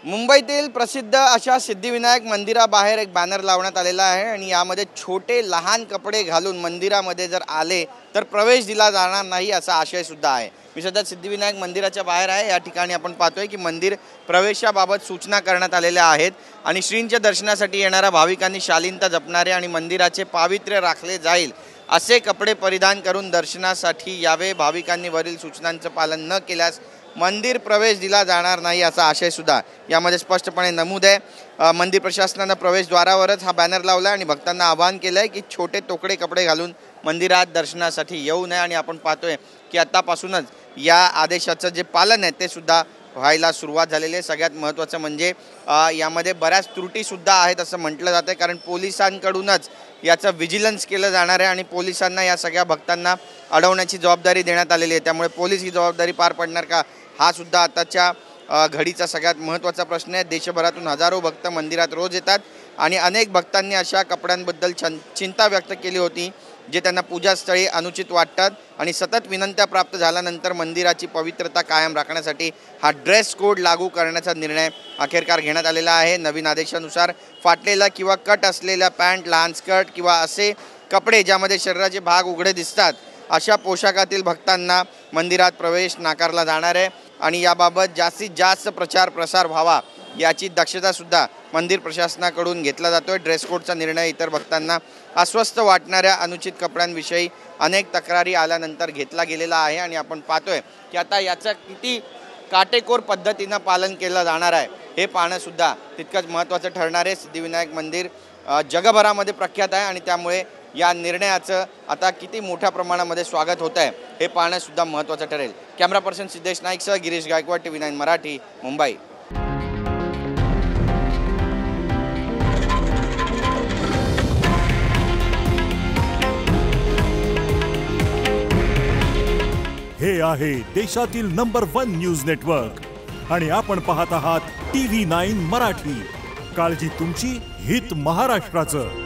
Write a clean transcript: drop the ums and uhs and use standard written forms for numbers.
मुंबईतील प्रसिद्ध अशा सिद्धिविनायक मंदिराबाहेर एक बॅनर लावण्यात आलेला आहे आणि यामध्ये छोटे लहान कपडे घालून मंदिरामध्ये जर आले तर प्रवेश दिला जाणार नाही असा आशय सुद्धा आहे। मी सध्या सिद्धिविनायक मंदिराच्या बाहेर आहे। या ठिकाणी आपण पाहतोय की मंदिर प्रवेशाबाबत सूचना करण्यात आलेल्या आहेत आणि श्रींच्या दर्शनासाठी येणाऱ्या भाविकांनी शालीनता जपणारे आणि मंदिराचे पावित्र्य राखले जाईल असे कपडे परिधान करून दर्शनासाठी यावे। भाविकांनी वरील सूचनांचं पालन न केल्यास मंदिर प्रवेश दिला जाणार नाही असा आशय सुद्धा यामध्ये स्पष्टपणे नमूद आहे। मंदिर प्रशासनाने प्रवेशद्वारावरच हा बॅनर लावला आणि भक्तांना आवाहन केलंय की छोटे तोकडे कपडे घालून मंदिरात दर्शनासाठी येऊ नये आणि आपण पाहतोय की आतापासूनच या आदेशाचं जे पालन आहे ते सुद्धा व्हायला सुरुवात झालेली आहे। सगळ्यात महत्त्वाचं म्हणजे यामध्ये बऱ्याच त्रुटी सुद्धा आहेत असं म्हटलं जातं कारण पोलिसांकडूनच याचं विजिलन्स केलं जाणार आहे आणि पोलिसांना या सगळ्या भक्तांना अडवण्याची जबाबदारी देण्यात आलेली आहे। त्यामुळे पोलीस ही जबाबदारी पार पाडणार का हा सुद्धा आताच्या घडीचा सगळ्यात महत्त्वाचा प्रश्न आहे। देशभरातून हजारो भक्त मंदिरात रोज येतात आणि अनेक भक्तांनी अशा कपड्यांबद्दल चिंता व्यक्त केली होती जे त्यांना पूजास्थळी अनुचित वाटतात आणि सतत विनंत्या प्राप्त झाल्यानंतर मंदिराची पवित्रता कायम राखण्यासाठी हा ड्रेस कोड लागू करण्याचा निर्णय अखेरकार घेण्यात आलेला आहे। नवीन आदेशानुसार फाटलेला किंवा कट असलेला पॅन्ट, लहान स्कर्ट किंवा असे कपडे ज्यामध्ये शरीराचे भाग उघडे दिसतात अशा पोशाखातील भक्तांना मंदिरात प्रवेश नाकारला जाणार आहे आणि याबाबत जास्तीत जास्त प्रचार प्रसार व्हावा याची दक्षता सुद्धा मंदिर प्रशासनाकडून घेतला जातोय। ड्रेस कोडचा निर्णय इतर भक्तांना अस्वस्थ वाटणाऱ्या अनुचित कपड्यांविषयी अनेक तक्रारी आल्यानंतर घेतला गेलेला आहे आणि आपण पाहतोय की आता याचं किती काटेकोर पद्धतीने पालन केलं जाणार आहे हे पाहणं सुद्धा तितकंच महत्त्वाचं ठरणार आहे। सिद्धिविनायक मंदिर जगभरामध्ये प्रख्यात आहे आणि त्यामुळे या निर्णयाचं आता किती मोठ्या प्रमाणामध्ये स्वागत होत आहे हे पाहणं सुद्धा महत्त्वाचं ठरेल। कॅमेरा पर्सन सिद्धेश नाईकसह गिरीश गायकवाड, TV9 मराठी, मुंबई। हे आहे देशातील नंबर 1 न्यूज नेटवर्क आणि आपण पाहत आहात TV9 मराठी। काळजी तुमची, हित महाराष्ट्राचं।